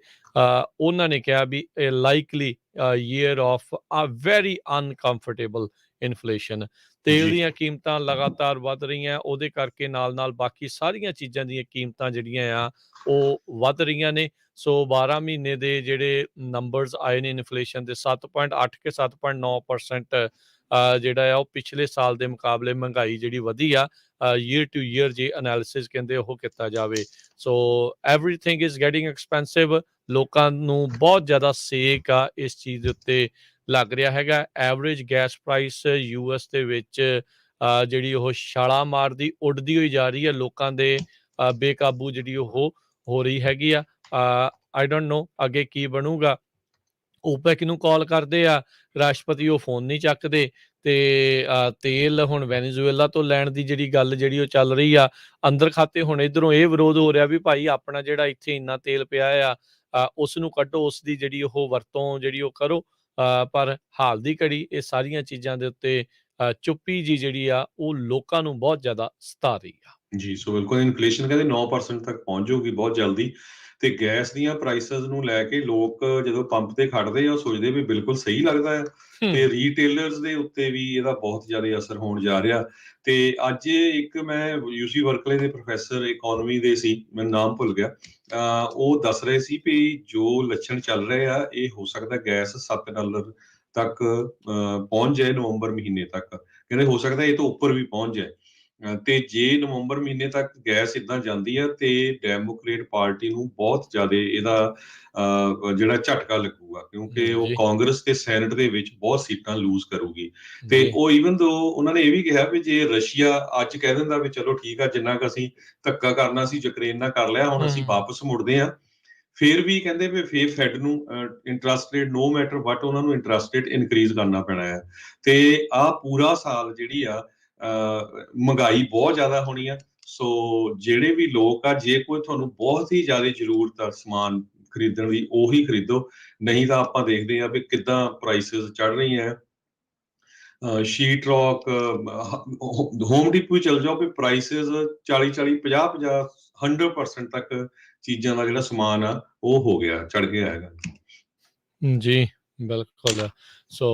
[SPEAKER 1] ਉਹਨਾਂ ਨੇ ਕਿਹਾ ਵੀ likely year of a very uncomfortable inflation। ਤੇਲ ਦੀਆਂ ਕੀਮਤਾਂ ਲਗਾਤਾਰ ਵੱਧ ਰਹੀਆਂ, ਉਹਦੇ ਕਰਕੇ ਨਾਲ ਬਾਕੀ ਸਾਰੀਆਂ ਚੀਜ਼ਾਂ ਦੀਆਂ ਕੀਮਤਾਂ ਜਿਹੜੀਆਂ ਆ ਉਹ ਵੱਧ ਰਹੀਆਂ ਨੇ। ਸੋ 12 ਮਹੀਨੇ ਦੇ ਜਿਹੜੇ ਨੰਬਰਸ ਆਏ ਨੇ ਇਨਫਲੇਸ਼ਨ ਦੇ 7.8 ਕੇ 7.9% ਜਿਹੜਾ ਆ ਉਹ ਪਿਛਲੇ ਸਾਲ ਦੇ ਮੁਕਾਬਲੇ ਮਹਿੰਗਾਈ ਜਿਹੜੀ ਵਧੀ ਆ year to year ਜੇ ਅਨਾਲਿਸਿਸ ਕਹਿੰਦੇ ਉਹ ਕੀਤਾ ਜਾਵੇ। ਸੋ ਐਵਰੀਥਿੰਗ ਇਜ਼ ਗੈਟਿੰਗ ਐਕਸਪੈਂਸਿਵ। ਲੋਕਾਂ ਨੂੰ ਬਹੁਤ ਜ਼ਿਆਦਾ ਸੇਕ ਆ ਇਸ ਚੀਜ਼ ਦੇ ਉੱਤੇ ਲੱਗ ਰਿਹਾ ਹੈਗਾ। ਐਵਰੇਜ ਗੈਸ ਪ੍ਰਾਈਸ US ਦੇ ਵਿੱਚ ਜਿਹੜੀ ਉਹ ਛਾਲਾਂ ਮਾਰਦੀ ਉੱਡਦੀ ਹੋਈ ਜਾ ਰਹੀ ਹੈ। ਲੋਕਾਂ ਦੇ ਬੇਕਾਬੂ ਜਿਹੜੀ ਉਹ ਹੋ ਰਹੀ ਹੈਗੀ ਆ। ਆਈ ਡੋਂਟ ਨੋ ਅੱਗੇ ਕੀ ਬਣੂਗਾ। OPEC ਨੂੰ ਕਾਲ ਕਰਦੇ ਆ ਰਾਸ਼ਟਰਪਤੀ, ਉਹ ਫੋਨ ਨਹੀਂ ਚੱਕਦੇ। ਤੇ ਤੇਲ ਹੁਣ ਵੈਨੇਜ਼ੁਏਲਾ ਤੋਂ ਲੈਣ ਦੀ ਜਿਹੜੀ ਗੱਲ ਜਿਹੜੀ ਉਹ ਚੱਲ ਰਹੀ ਆ ਅੰਦਰ ਖਾਤੇ। ਹੁਣ ਇੱਧਰੋਂ ਇਹ ਵਿਰੋਧ ਹੋ ਰਿਹਾ ਵੀ ਭਾਈ ਆਪਣਾ ਜਿਹੜਾ ਇੱਥੇ ਇੰਨਾ ਤੇਲ ਪਿਆ ਆ ਉਸ ਨੂੰ ਕੱਢੋ, ਉਸ ਦੀ ਜਿਹੜੀ ਉਹ ਵਰਤੋਂ ਜਿਹੜੀ ਉਹ ਕਰੋ। ਪਰ ਹਾਲ ਦੀ ਘੜੀ ਇਹ ਸਾਰੀਆਂ ਚੀਜ਼ਾਂ ਦੇ ਉੱਤੇ ਚੁੱਪੀ ਜੀ ਜਿਹੜੀ ਆ ਉਹ ਲੋਕਾਂ ਨੂੰ ਬਹੁਤ ਜ਼ਿਆਦਾ ਸਤਾ ਰਹੀ ਆ।
[SPEAKER 2] ਜੀ, ਸੋ ਬਿਲਕੁਲ ਇਨਫਲੇਸ਼ਨ ਕਹਿੰਦੇ 9% ਤੱਕ ਪਹੁੰਚ ਜਾਊਗੀ ਬਹੁਤ ਜਲਦੀ। ਤੇ ਗੈਸ ਦੀਆਂ ਪ੍ਰਾਈਸਸ ਨੂੰ ਲੈ ਕੇ ਲੋਕ ਜਦੋਂ ਪੰਪ ਤੇ ਖੜਦੇ ਆ ਉਹ ਸੋਚਦੇ ਵੀ ਬਿਲਕੁਲ ਸਹੀ ਲੱਗਦਾ ਹੈ। ਤੇ ਰੀਟੇਲਰਸ ਦੇ ਉੱਤੇ ਵੀ ਇਹਦਾ ਬਹੁਤ ਜ਼ਿਆਦਾ ਅਸਰ ਹੋਣ ਜਾ ਰਿਹਾ। ਤੇ ਅੱਜ ਇੱਕ ਮੈਂ UC ਬਰਕਲੇ ਦੇ ਪ੍ਰੋਫੈਸਰ ਇਕੋਨਮੀ ਦੇ ਸੀ, ਮੈਨੂੰ ਨਾਮ ਭੁੱਲ ਗਿਆ, ਉਹ ਦੱਸ ਰਹੇ ਸੀ ਵੀ ਜੋ ਲੱਛਣ ਚੱਲ ਰਹੇ ਆ ਇਹ ਹੋ ਸਕਦਾ ਗੈਸ $7 ਤੱਕ ਪਹੁੰਚ ਜਾਏ ਨਵੰਬਰ ਮਹੀਨੇ ਤੱਕ। ਕਹਿੰਦੇ ਹੋ ਸਕਦਾ ਇਹ ਤੋਂ ਉੱਪਰ ਵੀ ਪਹੁੰਚ ਜਾਏ। ਤੇ ਜੇ ਨਵੰਬਰ ਮਹੀਨੇ ਤੱਕ ਗੈਸ ਇੱਦਾਂ ਜਾਂਦੀ ਆ ਤੇ ਡੈਮੋਕ੍ਰੇਟ ਪਾਰਟੀ ਨੂੰ ਬਹੁਤ ਜ਼ਿਆਦਾ ਇਹਦਾ ਜਿਹੜਾ ਝਟਕਾ ਲੱਗੂਗਾ, ਕਿਉਂਕਿ ਉਹ ਕਾਂਗਰਸ ਤੇ ਸੈਨੇਟ ਦੇ ਵਿੱਚ ਬਹੁਤ ਸੀਟਾਂ ਲੂਜ਼ ਕਰੂਗੀ। ਤੇ ਉਹ ਈਵਨ ਦੋ ਉਹਨਾਂ ਨੇ ਇਹ ਵੀ ਕਿਹਾ ਵੀ ਜੇ ਰਸ਼ੀਆ ਅੱਜ ਕਹਿ ਦਿੰਦਾ ਵੀ ਚਲੋ ਠੀਕ ਆ, ਜਿੰਨਾ ਕੁ ਅਸੀਂ ਧੱਕਾ ਕਰਨਾ ਸੀ ਯੂਕਰੇਨ ਨਾਲ ਕਰ ਲਿਆ, ਹੁਣ ਅਸੀਂ ਵਾਪਸ ਮੁੜਦੇ ਆ, ਫਿਰ ਵੀ ਕਹਿੰਦੇ ਵੀ ਫੇਰ ਫੈਡ ਨੂੰ ਇੰਟਰਸਟ ਰੇਟ ਨੋ ਮੈਟਰ ਵਟ ਉਹਨਾਂ ਨੂੰ ਇੰਟਰਸਟ ਰੇਟ ਇਨਕਰੀਜ਼ ਕਰਨਾ ਪੈਣਾ ਹੈ। ਤੇ ਆਹ ਪੂਰਾ ਸਾਲ ਜਿਹੜੀ ਆ ਮਹਿੰਗਾਈ ਬਹੁਤ ਜ਼ਿਆਦਾ ਹੋਣੀ ਆ। ਸੋ ਜਿਹੜੇ ਵੀ ਲੋਕ ਆ, ਜੇ ਕੋਈ ਤੁਹਾਨੂੰ ਬਹੁਤ ਹੀ ਜ਼ਿਆਦਾ ਜ਼ਰੂਰਤ ਆ ਸਮਾਨ ਖਰੀਦਣ ਦੀ ਉਹੀ ਖਰੀਦੋ, ਨਹੀਂ ਤਾਂ ਆਪਾਂ ਦੇਖਦੇ ਆ ਵੀ ਕਿੱਦਾਂ ਪ੍ਰਾਈਸਿਸ ਚੜ ਰਹੀਆਂ। ਸ਼ੀਟ ਰੌਕ, ਹੋਮ ਡਿਪੋ ਹੀ ਚਲ ਜਾਓ ਵੀ ਪ੍ਰਾਈਸਿਸ 40-40, 50-50, 100% ਤੱਕ ਚੀਜ਼ਾਂ ਦਾ ਜਿਹੜਾ ਸਮਾਨ ਆ ਉਹ ਹੋ ਗਿਆ, ਚੜ ਗਿਆ ਹੈਗਾ।
[SPEAKER 1] ਜੀ ਬਿਲਕੁਲ। ਸੋ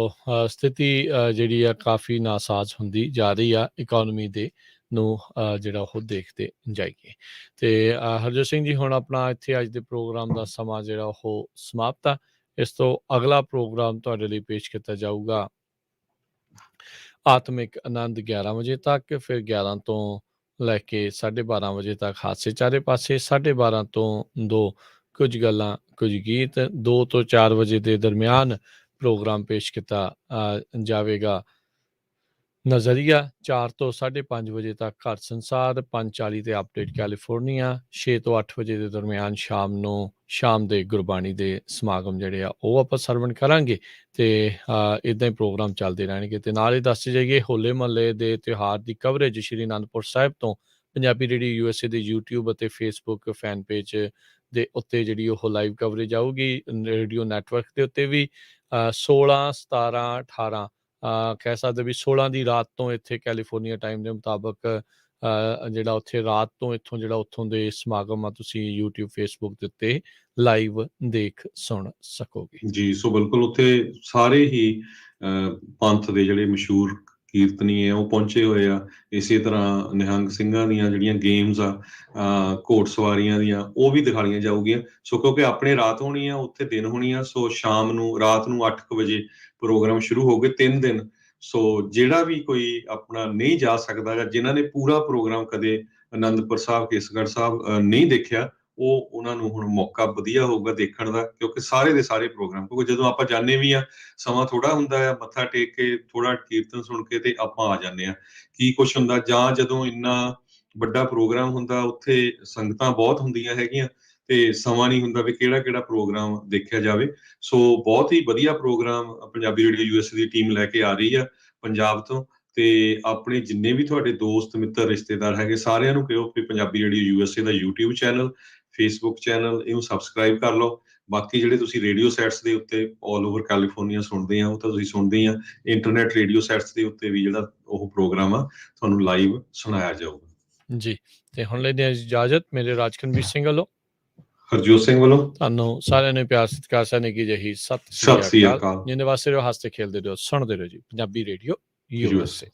[SPEAKER 1] ਸਥਿਤੀ ਜਿਹੜੀ ਆ ਕਾਫੀ ਨਾਸਾਜ਼ ਹੁੰਦੀ ਜਾ ਰਹੀ ਆ ਇਕੋਨਮੀ ਦੇ ਨੂੰ ਜਿਹੜਾ ਉਹ ਦੇਖਦੇ ਜਾਈਏ। ਤੇ ਹਰਜੋਤ ਸਿੰਘ ਜੀ, ਹੁਣ ਆਪਣਾ ਇੱਥੇ ਅੱਜ ਦੇ ਪ੍ਰੋਗਰਾਮ ਦਾ ਸਮਾਂ ਜਿਹੜਾ ਉਹ ਸਮਾਪਤ ਆ। ਇਸ ਤੋਂ ਅਗਲਾ ਪ੍ਰੋਗਰਾਮ ਤੁਹਾਡੇ ਲਈ ਪੇਸ਼ ਕੀਤਾ ਜਾਊਗਾ ਆਤਮਿਕ ਆਨੰਦ 11 ਵਜੇ ਤੱਕ, ਫਿਰ 11 ਤੋਂ ਲੈ ਕੇ 12:30 ਵਜੇ ਤੱਕ ਹਾਸੇ ਚਾਰੇ ਪਾਸੇ, 12:30 ਤੋਂ 2 ਕੁਝ ਗੱਲਾਂ ਕੁਝ ਗੀਤ, 2 ਤੋਂ 4 ਵਜੇ ਦੇ ਦਰਮਿਆਨ ਪ੍ਰੋਗਰਾਮ ਪੇਸ਼ ਕੀਤਾ ਜਾਵੇਗਾ ਨਜ਼ਰੀਆ, 4 ਤੋਂ 5:30 ਵਜੇ ਤੱਕ ਘਰ ਸੰਸਾਰ, 5:40 ਤੇ ਅਪਡੇਟ ਕੈਲੀਫੋਰਨੀਆ, 6 ਤੋਂ 8 ਵਜੇ ਦੇ ਦਰਮਿਆਨ ਸ਼ਾਮ ਨੂੰ ਸ਼ਾਮ ਦੇ ਗੁਰਬਾਣੀ ਦੇ ਸਮਾਗਮ ਜਿਹੜੇ ਆ ਉਹ ਆਪਾਂ ਸਰਵਣ ਕਰਾਂਗੇ। ਤੇ ਇੱਦਾਂ ਹੀ ਪ੍ਰੋਗਰਾਮ ਚੱਲਦੇ ਰਹਿਣਗੇ। ਤੇ ਨਾਲ ਹੀ ਦੱਸ ਜਾਈਏ ਹੋਲੇ ਮਹੱਲੇ ਦੇ ਤਿਉਹਾਰ ਦੀ ਕਵਰੇਜ ਸ਼੍ਰੀ ਅਨੰਦਪੁਰ ਸਾਹਿਬ ਤੋਂ ਪੰਜਾਬੀ ਰੇਡੀਓ USA ਦੇ YouTube ਅਤੇ Facebook ਫੈਨ ਪੇਜ ਦੇ ਉੱਤੇ ਜਿਹੜੀ ਉਹ ਲਾਈਵ ਕਵਰੇਜ ਆਊਗੀ। ਰੇਡੀਓ ਨੈਟਵਰਕ ਦੇ ਉੱਤੇ ਵੀ 16, 17, 18 ਕਹਿ ਸਕਦੇ ਵੀ 16 ਦੀ ਰਾਤ ਤੋਂ ਇੱਥੇ ਕੈਲੀਫੋਰਨੀਆ ਟਾਈਮ ਦੇ ਮੁਤਾਬਕ ਜਿਹੜਾ ਉੱਥੇ ਰਾਤ ਤੋਂ ਇੱਥੋਂ ਜਿਹੜਾ ਉੱਥੋਂ ਦੇ ਸਮਾਗਮ ਆ ਤੁਸੀਂ YouTube Facebook ਦੇ ਉੱਤੇ ਲਾਈਵ ਦੇਖ ਸੁਣ ਸਕੋਗੇ।
[SPEAKER 2] ਜੀ, ਸੋ ਬਿਲਕੁਲ ਉੱਥੇ ਸਾਰੇ ਹੀ ਪੰਥ ਦੇ ਜਿਹੜੇ ਮਸ਼ਹੂਰ ਕੀਰਤਨੀ ਆ ਉਹ ਪਹੁੰਚੇ ਹੋਏ ਆ। ਇਸੇ ਤਰ੍ਹਾਂ ਨਿਹੰਗ ਸਿੰਘਾਂ ਦੀਆਂ ਜਿਹੜੀਆਂ ਗੇਮਸ ਆ, ਘੋੜ ਸਵਾਰੀਆਂ ਦੀਆਂ, ਉਹ ਵੀ ਦਿਖਾਈਆਂ ਜਾਊਗੀਆਂ। ਸੋ ਕਿਉਂਕਿ ਆਪਣੇ ਰਾਤ ਹੋਣੀ ਆ, ਉੱਥੇ ਦਿਨ ਹੋਣੀ ਆ। ਸੋ ਸ਼ਾਮ ਨੂੰ ਰਾਤ ਨੂੰ 8 ਵਜੇ ਪ੍ਰੋਗਰਾਮ ਸ਼ੁਰੂ ਹੋ ਗਏ 3 ਦਿਨ। ਸੋ ਜਿਹੜਾ ਵੀ ਕੋਈ ਆਪਣਾ ਨਹੀਂ ਜਾ ਸਕਦਾ ਜਾਂ ਜਿਨ੍ਹਾਂ ਨੇ ਪੂਰਾ ਪ੍ਰੋਗਰਾਮ ਕਦੇ ਅਨੰਦਪੁਰ ਸਾਹਿਬ, ਕੇਸਗੜ੍ਹ ਸਾਹਿਬ ਨਹੀਂ ਦੇਖਿਆ, ਉਹ ਉਹਨਾਂ ਨੂੰ ਹੁਣ ਮੌਕਾ ਵਧੀਆ ਹੋਊਗਾ ਦੇਖਣ ਦਾ, ਕਿਉਂਕਿ ਸਾਰੇ ਦੇ ਸਾਰੇ ਪ੍ਰੋਗਰਾਮ, ਕਿਉਂਕਿ ਜਦੋਂ ਆਪਾਂ ਜਾਂਦੇ ਵੀ ਆ ਸਮਾਂ ਥੋੜਾ ਹੁੰਦਾ ਆ, ਮੱਥਾ ਟੇਕ ਕੇ ਥੋੜਾ ਕੀਰਤਨ ਸੁਣ ਕੇ ਤੇ ਆਪਾਂ ਆ ਜਾਂਦੇ ਆ। ਕੀ ਕੁਛ ਹੁੰਦਾ, ਜਾਂ ਜਦੋਂ ਇੰਨਾ ਵੱਡਾ ਪ੍ਰੋਗਰਾਮ ਹੁੰਦਾ ਉੱਥੇ ਸੰਗਤਾਂ ਬਹੁਤ ਹੁੰਦੀਆਂ ਹੈਗੀਆਂ ਤੇ ਸਮਾਂ ਨਹੀਂ ਹੁੰਦਾ ਵੀ ਕਿਹੜਾ ਕਿਹੜਾ ਪ੍ਰੋਗਰਾਮ ਦੇਖਿਆ ਜਾਵੇ। ਸੋ ਬਹੁਤ ਹੀ ਵਧੀਆ ਪ੍ਰੋਗਰਾਮ ਪੰਜਾਬੀ ਰੇਡੀਓ ਯੂਐਸਏ ਦੀ ਟੀਮ ਲੈ ਕੇ ਆ ਰਹੀ ਆ ਪੰਜਾਬ ਤੋਂ, ਤੇ ਆਪਣੇ ਜਿੰਨੇ ਵੀ ਤੁਹਾਡੇ ਦੋਸਤ ਮਿੱਤਰ ਰਿਸ਼ਤੇਦਾਰ ਹੈਗੇ ਸਾਰਿਆਂ ਨੂੰ ਕਹੋ ਕਿ ਪੰਜਾਬੀ ਰੇਡੀਓ ਯੂਐਸਏ ਦਾ YouTube ਚੈਨਲ, ਫੇਸਬੁੱਕ ਚੈਨਲ ਇਹਨੂੰ ਸਬਸਕ੍ਰਾਈਬ ਕਰ ਲਓ। ਬਾਕੀ ਜਿਹੜੇ ਤੁਸੀਂ ਰੇਡੀਓ ਸੈਟਸ ਦੇ ਉੱਤੇ ਆਲ ਓਵਰ ਕੈਲੀਫੋਰਨੀਆ ਸੁਣਦੇ ਆ ਉਹ ਤਾਂ ਤੁਸੀਂ ਸੁਣਦੇ ਹੀ ਆ, ਇੰਟਰਨੈਟ ਰੇਡੀਓ ਸੈਟਸ ਦੇ ਉੱਤੇ ਵੀ ਜਿਹੜਾ ਉਹ ਪ੍ਰੋਗਰਾਮ ਆ ਤੁਹਾਨੂੰ ਲਾਈਵ ਸੁਣਾਇਆ ਜਾਊਗਾ।
[SPEAKER 1] ਜੀ, ਤੇ ਹੁਣ ਲੈਂਦੇ ਹਾਂ ਇਜਾਜ਼ਤ ਮੇਰੇ ਰਾਜਕਨਵੀਰ ਸਿੰਘ ਵੱਲੋਂ,
[SPEAKER 2] ਹਰਜੋਤ ਸਿੰਘ ਵੱਲੋਂ
[SPEAKER 1] ਤੁਹਾਨੂੰ ਸਾਰਿਆਂ ਨੂੰ ਪਿਆਰ ਸਤਿਕਾਰ ਸੈਨਿਕ ਕੀ ਜਹੀ ਸਤਿ
[SPEAKER 2] ਸਤਿ
[SPEAKER 1] ਸ੍ਰੀ
[SPEAKER 2] ਸ੍ਰੀ
[SPEAKER 1] ਅਕਾਲ।
[SPEAKER 2] ਅਕਾਲ।
[SPEAKER 1] ਜਿੰਦੇ ਵਾਸਤੇ ਰਹੋ, ਹੱਸਦੇ ਖੇਲਦੇ ਰਹੋ, ਸੁਣਦੇ ਰਹੋ ਜੀ ਪੰਜਾਬੀ ਰੇਡੀਓ
[SPEAKER 2] ਯੂਐਸਏ।
[SPEAKER 1] USA।